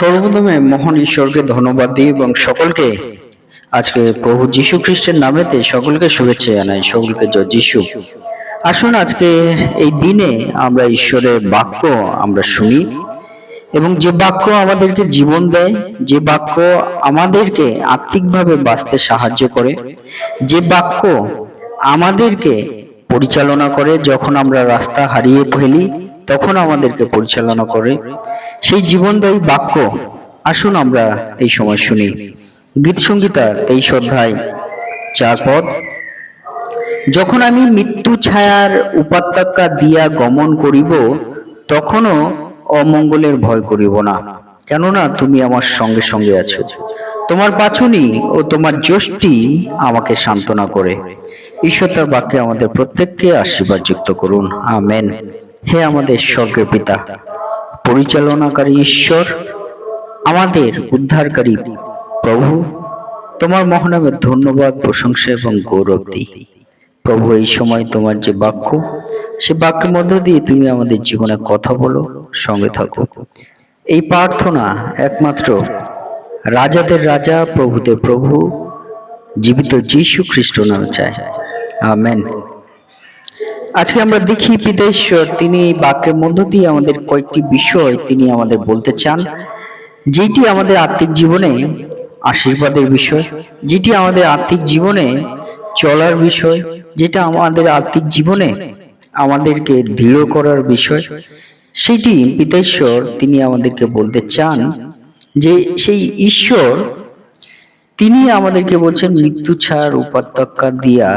সর্বপ্রথমে মহান ঈশ্বরকে ধন্যবাদ দিই এবং সকলকে আজকে প্রভু যীশু খ্রিস্টের নামেতে সকলকে শুভেচ্ছা জানাই, সকলকে জয় যীশু। আসুন আজকে এই দিনে আমরা ঈশ্বরের বাক্য আমরা শুনি এবং যে বাক্য আমাদেরকে জীবন দেয়, যে বাক্য আমাদেরকে আত্মিকভাবে বাঁচতে সাহায্য করে, যে বাক্য আমাদেরকে পরিচালনা করে যখন আমরা রাস্তা হারিয়ে ফেলি তখন আমাদেরকে পরিচালনা করে, সেই জীবনদায়ী বাক্য আসুন আমরা এই সময় শুনি। গীত সংহিতা 23 অধ্যায় 4 পদ। যখন আমি মৃত্যু ছায়ার উপত্যকা দিয়া গমন করিব, তখনও অমঙ্গলের ভয় করিব না, কেননা তুমি আমার সঙ্গে সঙ্গে আছো। তোমার বাছুনি ও তোমার যষ্টি আমাকে সান্ত্বনা করে। ঈশ্বর তার বাক্যে আমাদের প্রত্যেককে আশীর্বাদ যুক্ত করুন, আমেন। হে আমাদের স্বর্গের পিতা, পরিচালনাকারী ঈশ্বর, আমাদের উদ্ধারকারী প্রভু, তোমার মহানামে ধন্যবাদ, প্রশংসা এবং গৌরব দিই। প্রভু, এই সময় তোমার যে বাক্য, সে বাক্যের মধ্য দিয়ে তুমি আমাদের জীবনে কথা বলো, সঙ্গে থাকো। এই প্রার্থনা একমাত্র রাজাদের রাজা, প্রভুদের প্রভু, জীবিত যীশু খ্রিস্ট নামে চায়, আমেন। আজকে আমরা দেখি পিতা ঈশ্বর তিনি এই বাক্যের মধ্য দিয়ে আমাদের কয়েকটি বিষয় তিনি আমাদের বলতে চান, যেটি আমাদের আত্মিক জীবনে আশীর্বাদের বিষয়, যেটি আমাদের আত্মিক জীবনে চলার বিষয়, যেটা আমাদের আত্মিক জীবনে আমাদেরকে দৃঢ় করার বিষয়। সেটি পিতা ঈশ্বর তিনি আমাদেরকে বলতে চান যে সেই ঈশ্বর তিনি আমাদেরকে বলছেন মৃত্যু ছায়ার উপত্যকা দিয়া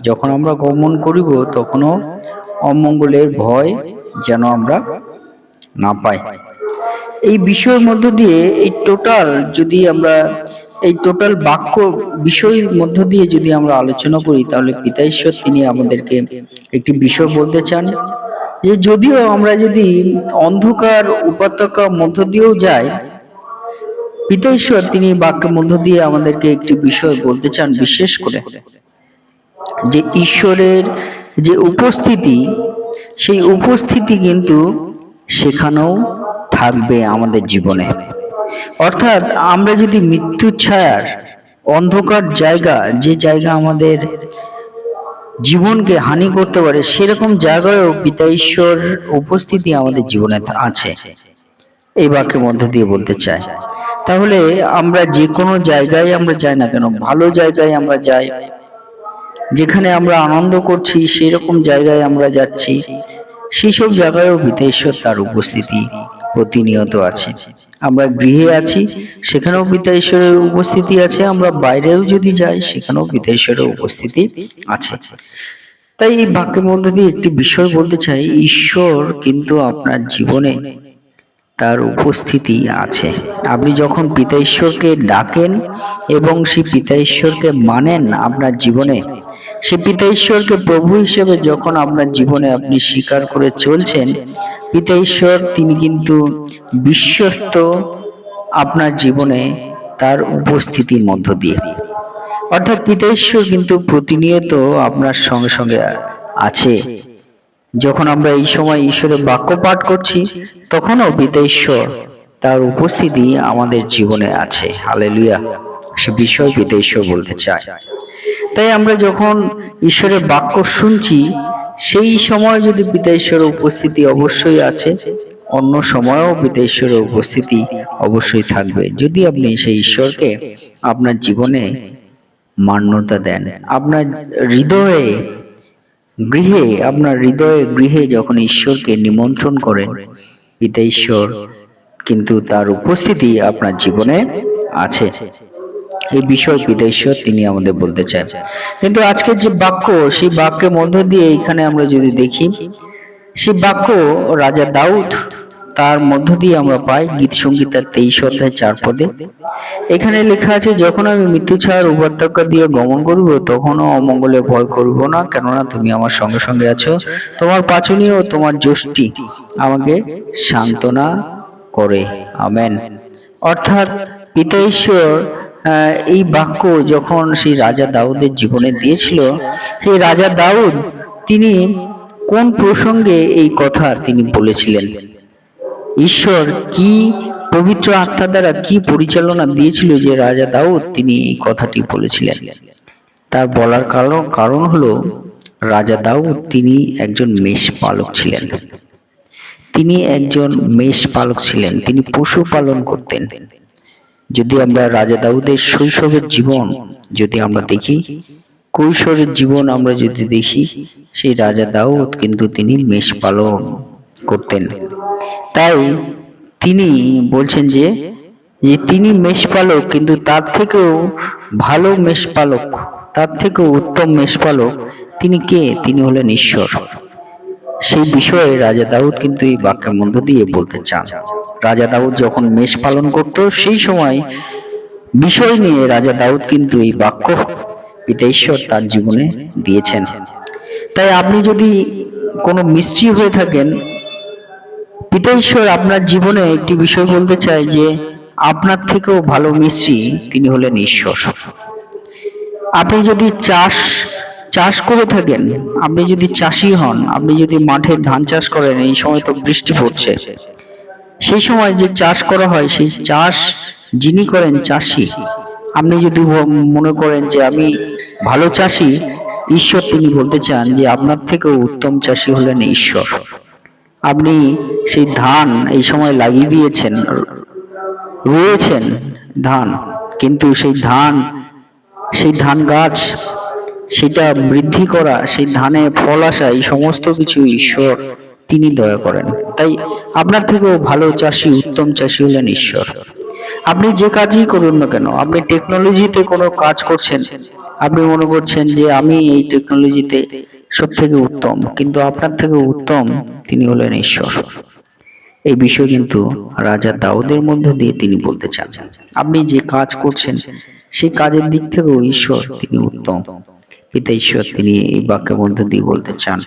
যখন আমরা গমন করিব, তখনও অমঙ্গলের ভয় যেন আমরা না পাই। এই বিষয়ের মধ্য দিয়ে এই টোটাল বাক্য বিষয়ের মধ্য দিয়ে যদি আমরা আলোচনা করি, তাহলে পিতা ঈশ্বর তিনি আমাদেরকে একটি বিষয় বলতে চান যে যদিও আমরা যদি অন্ধকার উপত্যকার মধ্য দিয়েও যাই, পিতা ঈশ্বর তিনি বাক্যের মধ্য দিয়ে আমাদেরকে একটি বিষয় বলতে চান, বিশেষ করে যে ঈশ্বরের যে উপস্থিতি, সেই উপস্থিতি কিন্তু সেখানেও থাকবে আমাদের জীবনে। অর্থাৎ আমরা যদি মৃত্যুর ছায়ার অন্ধকার জায়গা, যে জায়গা আমাদের জীবনকে হানি করতে পারে, সেরকম জায়গায়ও পিতা ঈশ্বর উপস্থিতি আমাদের জীবনে আছে, এই বাক্যের মধ্যে দিয়ে বলতে চাই। তাহলে আমরা যে কোনো জায়গায় আমরা যাই না কেন, ভালো জায়গায় আমরা যাই, যেখানে আমরা আনন্দ করছি সেরকম জায়গায় আমরা যাচ্ছি, সেই সব জায়গায়ও পিতা ঈশ্বর তার উপস্থিতি প্রতিনিয়ত আছে। আমরা গৃহে আছি, সেখানেও পিতা ঈশ্বরের উপস্থিতি আছে। আমরা বাইরেও যদি যাই, সেখানেও পিতা ঈশ্বরের উপস্থিতি আছে। তাই এই বাক্যের মধ্যে দিয়ে একটি বিষয় বলতে চাই, ঈশ্বর কিন্তু আপনার জীবনে তার উপস্থিতি আছে। আপনি যখন পিতা ঈশ্বরকে ডাকেন এবং সেই পিতা ঈশ্বরকে মানেন আপনার জীবনে, সেই পিতা ঈশ্বরকে প্রভু হিসেবে যখন আপনার জীবনে আপনি স্বীকার করে চলছেন, পিতা ঈশ্বর তিনি কিন্তু বিশ্বস্ত আপনার জীবনে তার উপস্থিতির মধ্য দিয়ে। অর্থাৎ পিতা ঈশ্বর কিন্তু প্রতিনিয়ত আপনার সঙ্গে সঙ্গে আছে। যখন আমরা এই সময় ঈশ্বরের বাক্য পাঠ করছি, তখনও পিতা ঈশ্বর তার উপস্থিতি আমাদের জীবনে আছে, হালেলুয়া। সে বিষয় পিতা ঈশ্বর বলতে চায়। তাই আমরা যখন ঈশ্বরের বাক্য শুনছি, সেই সময় যদি পিতা ঈশ্বরের উপস্থিতি অবশ্যই আছে, অন্য সময়েও পিতা ঈশ্বরের উপস্থিতি অবশ্যই থাকবে, যদি আপনি সেই ঈশ্বরকে আপনার জীবনে মান্যতা দেন। আপনার হৃদয়ে যখন ঈশ্বরকে নিমন্ত্রণ করেন, পিতা ঈশ্বর কিন্তু তার উপস্থিতি আপনার জীবনে আছে। এই বিষয় পিতা ঈশ্বর তিনি আমাদের বলতে চান। কিন্তু আজকের যে বাক্য, সেই বাক্যের মধ্য দিয়ে এখানে আমরা যদি দেখি, সেই বাক্য রাজা দাউদ তার মধ্য দিয়ে আমরা পাই গীত সংহিতার 23 অধ্যায় 4 পদে। এখানে লেখা আছে, যখন আমি মৃত্যু ছায়ার উপত্যকা দিয়ে গমন করব, তখনও অমঙ্গলে ভয় করব না, কেননা তুমি আমার সঙ্গে সঙ্গে আছো। তোমার পাচনি ও তোমার যষ্টি আমাকে সান্ত্বনা করে, আমেন। অর্থাৎ পিতা ঈশ্বর এই বাক্য যখন সেই রাজা দাউদের জীবনে দিয়েছিল, সেই রাজা দাউদ তিনি কোন প্রসঙ্গে এই কথা তিনি বলেছিলেন, ঈশ্বর কি পবিত্র আত্মা দ্বারা কি পরিচালনা দিয়েছিল যে রাজা দাউদ তিনি এই কথাটি বলেছিলেন। তার বলার কারণ হলো রাজা দাউদ তিনি একজন মেষ পালক ছিলেন। তিনি একজন মেষ পালক ছিলেন, তিনি পশু পালন করতেন। যদি আমরা রাজা দাউদের শৈশবের জীবন যদি আমরা দেখি, কৈশোরের জীবন আমরা যদি দেখি, সেই রাজা দাউদ কিন্তু তিনি মেষ পালন করতেন। তাই তিনি বলছেন যে তিনি মেষপালক, কিন্তু তার থেকেও ভালো মেষপালক, তার থেকেও উত্তম মেষপালক তিনি কে? তিনি হলেন ঈশ্বর। সেই বিষয়ে রাজা দাউদ কিন্তু এই বাক্যের মধ্য দিয়ে বলতে চান। রাজা দাউদ যখন মেষ পালন করত সেই সময় বিষয় নিয়ে রাজা দাউদ কিন্তু এই বাক্য পিতা ঈশ্বর তার জীবনে দিয়েছেন। তাই আপনি যদি কোনো মিস্ত্রি হয়ে থাকেন, পিতা ঈশ্বর আপনার জীবনে একটি বিষয় বলতে চায় যে আপনার থেকেও ভালো মিস্ত্রি তিনি হলেন ঈশ্বর। আপনি যদি চাষ করে থাকেন, আপনি যদি চাষি হন, আপনি যদি মাঠে ধান চাষ করেন, এই সময় তো বৃষ্টি পড়ছে, সেই সময় যে চাষ করা হয় সেই চাষ যিনি করেন চাষি। আপনি যদি মনে করেন যে আমি ভালো চাষি, ঈশ্বর তিনি বলতে চান যে আপনার থেকেও উত্তম চাষি হলেন ঈশ্বর। আপনি সেই ধান এই সময় লাগিয়ে দিয়েছেন, রুয়েছেন ধান, কিন্তু সেই ধান গাছ সেটা বৃদ্ধি করা, সেই ধানে ফল আসা, এই সমস্ত কিছু ঈশ্বর তিনি দয়া করেন। তাই আপনার থেকেও ভালো চাষি, উত্তম চাষি হলেন ঈশ্বর। আপনি যে কাজই করুন না কেন, আপনি টেকনোলজিতে কোনো কাজ করছেন, আপনি মনে করছেন যে আমি এই টেকনোলজিতে সব থেকে উত্তম, কিন্তু আপনার থেকে উত্তম তিনি হলেন ঈশ্বর। এই বিষয় কিন্তু রাজা দাউদের মধ্য দিয়ে তিনি বলতে চান। আপনি যে কাজ করছেন সেই কাজের দিক থেকেও ঈশ্বর তিনি উত্তম। পিতা ঈশ্বর তিনি এই বাক্যের মধ্য দিয়ে বলতে চান,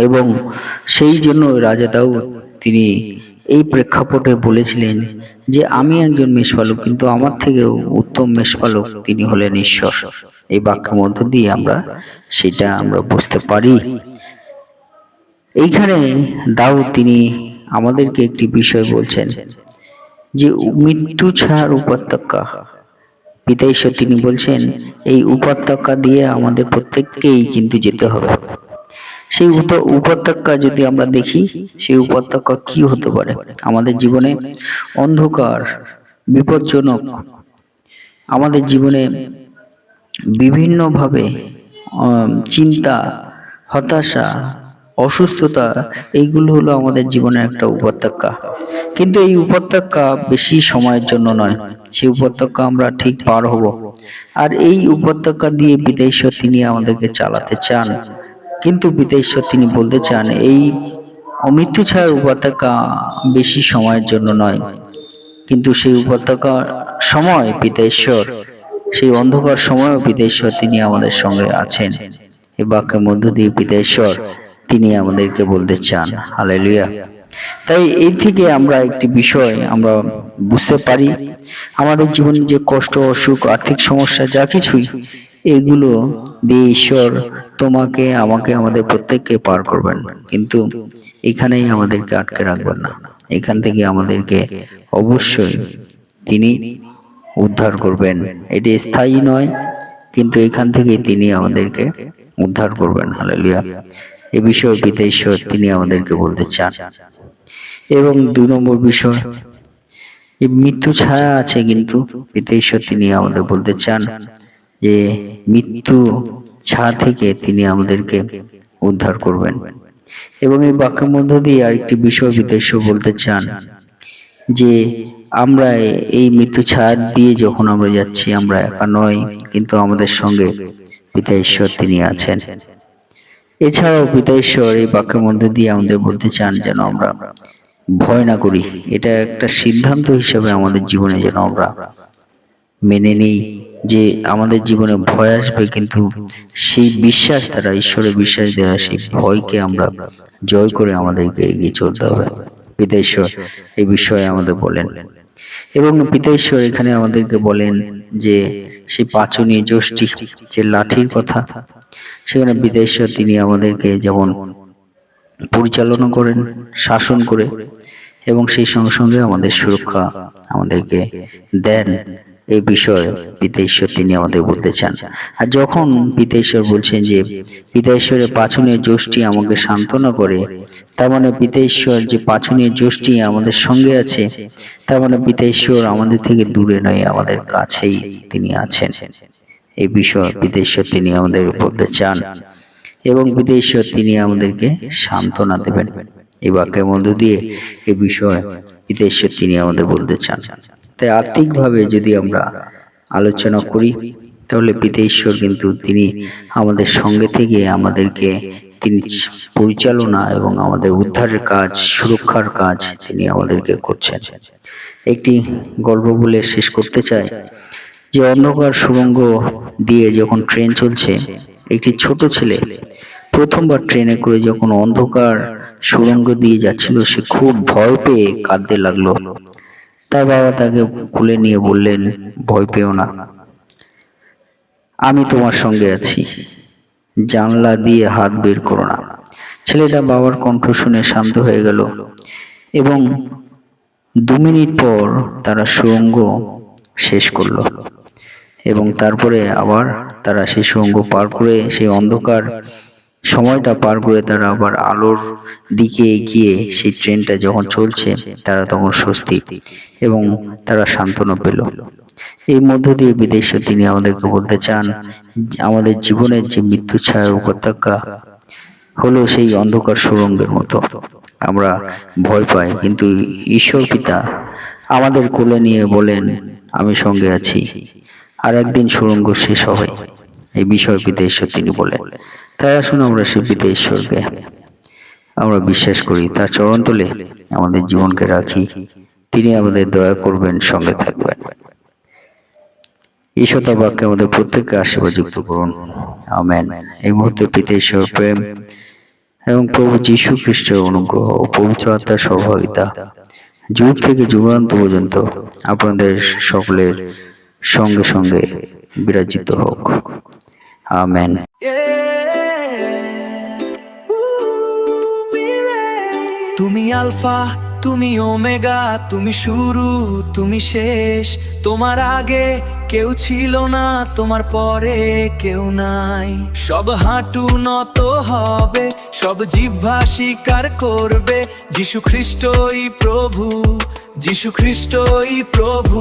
এবং সেই জন্য রাজা দাউদ তিনি এই প্রেক্ষাপটে বলেছিলেন যে আমি একজন মেষপালক, কিন্তু আমার থেকেও উত্তম মেষপালক তিনি হলেন ঈশ্বর। এই বাক্যের মধ্য দিয়ে আমরা সেটা বুঝতে পারি। এইখানে দাউদ তিনি আমাদেরকে একটি বিষয় বলছেন যে মৃত্যু ছায়ার উপত্যকা। পিতা ঈশ্বর তিনি বলছেন এই উপত্যকা দিয়ে আমাদের প্রত্যেককেই কিন্তু যেতে হবে। সেই উপত্যকা যদি আমরা দেখি, সেই উপত্যকা কি হতে পারে? আমাদের জীবনে অন্ধকার, বিপজ্জনক, আমাদের জীবনে বিভিন্নভাবে চিন্তা, হতাশা, অসুস্থতা, এইগুলো হলো আমাদের জীবনের একটা উপত্যকা। কিন্তু এই উপত্যকা বেশি সময়ের জন্য নয়, সেই উপত্যকা আমরা ঠিক পার হব। আর এই উপত্যকা দিয়ে পিতা ঈশ্বর তিনি আমাদেরকে চালাতে চান, কিন্তু পিতা ঈশ্বর তিনি বলতে চান এই অমৃত্যু ছায়ার উপত্যকা বেশি সময়ের জন্য নয়, কিন্তু সেই উপত্যকা সময় পিতা ঈশ্বর, সেই অন্ধকার সময়ও পিতা ঈশ্বর তিনি আমাদের সঙ্গে আছেন। এই বাক্যের মধ্য দিয়ে পিতা ঈশ্বর তিনি আমাদেরকে বলতে চান। হালেলুয়া। তাই এই থেকে আমরা একটি বিষয় আমরা বুঝতে পারি, আমাদের জীবনে যে কষ্ট, অসুখ, আর্থিক সমস্যা যা কিছুই, এগুলো দিয়ে ঈশ্বর তোমাকে, আমাকে, আমাদের প্রত্যেককে পার করবেন, কিন্তু এখানেই আমাদেরকে আটকে রাখবেন না। এখান থেকে আমাদেরকে অবশ্যই তিনি উদ্ধার করবেন। এটি স্থায়ী নয়, কিন্তু এখান থেকে তিনি আমাদেরকে উদ্ধার করবেন। হালেলুয়া। এ বিষয়ে পিতা ঈশ্বর তিনি আমাদেরকে বলতে চান। এবং 2 নম্বর বিষয়, এই মৃত্যু ছায়া আছে, কিন্তু পিতা ঈশ্বর তিনি আমাদের বলতে চান যে মৃত্যু ছায়া থেকে তিনি আমাদেরকে উদ্ধার করবেন। এবং এই বাক্যের মধ্য দিয়ে আরেকটি বিষয় পিতা ঈশ্বর বলতে চান যে আমরা এই মৃত্যু ছায়া দিয়ে যখন আমরা যাচ্ছি, আমরা একা নয়, কিন্তু আমাদের সঙ্গে পিতা ঈশ্বর তিনি আছেন। এছাড়াও পিতা ঈশ্বর এই বাক্যের মধ্যে দিয়ে আমাদের বলতে চান যেন আমরা ভয় না করি। এটা একটা সিদ্ধান্ত হিসেবে আমাদের জীবনে যেন আমরা মেনে নেই যে আমাদের জীবনে ভয় আসবে, কিন্তু সেই বিশ্বাস দ্বারা, ঈশ্বরের বিশ্বাস দ্বারা সেই ভয়কে আমরা জয় করে আমাদেরকে এগিয়ে চলতে হবে। পিতা ঈশ্বর এই বিষয়ে আমাদের বলেন, এবং পিতা ঈশ্বর এখানে আমাদেরকে বলেন যে সেই পাচনীয় যষ্টি, যে লাঠির কথা, সেখানে পিতা ঈশ্বর তিনি আমাদেরকে যেমন পরিচালনা করেন, শাসন করে, এবং সেই সঙ্গে সঙ্গে আমাদের সুরক্ষা আমাদেরকে দেন, এই বিষয়ে পিতা ঈশ্বর তিনি আমাদের বলতে চান। আর যখন পিতা ঈশ্বর বলছেন যে পিতা ঈশ্বরের পাছনের যষ্টি আমাকে সান্ত্বনা করে, তার মানে পিতা ঈশ্বর যে পাছনের যষ্টি আমাদের সঙ্গে আছে, তার মানে পিতা ঈশ্বর আমাদের থেকে দূরে নয়, আমাদের কাছেই তিনি আছেন। এই বিষয় পিতা ঈশ্বর তিনি আমাদের বলতে চান এবং পিতা ঈশ্বর তিনি আমাদেরকে সান্ত্বনা দেবেন। এই বাক্যের মধ্য দিয়ে এই বিষয় পিতা ঈশ্বর তিনি আমাদের বলতে চান। তাই আত্মিকভাবে যদি আমরা আলোচনা করি, তাহলে পিতা ঈশ্বর কিন্তু তিনি আমাদের সঙ্গে থেকে আমাদেরকে তিনি পরিচালনা এবং আমাদের উদ্ধারের কাজ, সুরক্ষার কাজ তিনি আমাদেরকে করছেন। একটি গল্প বলে শেষ করতে চাই যে অন্ধকার সুড়ঙ্গ দিয়ে যখন ট্রেন চলছে, একটি ছোট ছেলে প্রথমবার ট্রেনে করে যখন অন্ধকার সুড়ঙ্গ দিয়ে যাচ্ছিল, সে খুব ভয় পেয়ে কাঁদতে লাগলো। তার বাবা তাকে কোলে নিয়ে বললেন, ভয় পেও না, আমি তোমার সঙ্গে আছি, জানলা দিয়ে হাত বের করো না। ছেলেটা বাবার কণ্ঠ শুনে শান্ত হয়ে গেল এবং 2 মিনিট পর তারা সুড়ঙ্গ শেষ করলো এবং তারপরে আবার তারা সেই সুড়ঙ্গ পার করে, সেই অন্ধকার সময়টা পার করে তারা আবার আলোর দিকে এগিয়ে সেই ট্রেনটা যখন চলছে, তারা তখন স্বস্তি এবং তারা সান্ত্বনা পেল। এই মধ্য দিয়ে পিতা ঈশ্বর তিনি আমাদেরকে বলতে চান, আমাদের জীবনের যে মৃত্যু ছায়ার উপত্যকা হলো সেই অন্ধকার সুড়ঙ্গের মতো। আমরা ভয় পাই, কিন্তু ঈশ্বর পিতা আমাদের কোলে নিয়ে বলেন, আমি সঙ্গে আছি, আর একদিন সুড়ঙ্গ শেষ হবে। এই বিষয় পিতা ঈশ্বর তিনি বলেন। তাই আসুন আমরা সেই পিতা ঈশ্বরকে আমরা বিশ্বাস করি, তার চরণতলে আমাদের জীবনকে রাখি, তিনি আমাদের দয়া করবেন, সঙ্গে থাকবেন। ঈশ্বর তার বাক্যে আমাদের প্রত্যেককে আশীর্বাদ যুক্ত করুন, আমেন। এই মুহূর্তে পিতা ঈশ্বর প্রেম এবং প্রভু যীশু খ্রিস্টের অনুগ্রহ ও পবিত্র আত্মার সহভাগিতা যুগ থেকে যুগান্ত পর্যন্ত আপনাদের সকলের সঙ্গে সঙ্গে বিরাজিত হোক, আমেন। তুমি আলফা, তুমি ওমেগা, তুমি শুরু, তুমি শেষ। তোমার আগে কেউ ছিল না, তোমার পরে কেউ নাই। সব হাঁটু নত হবে, সব জিহ্বা স্বীকার করবে, যীশু খ্রিস্টই প্রভু, যীশু খ্রিস্টই প্রভু।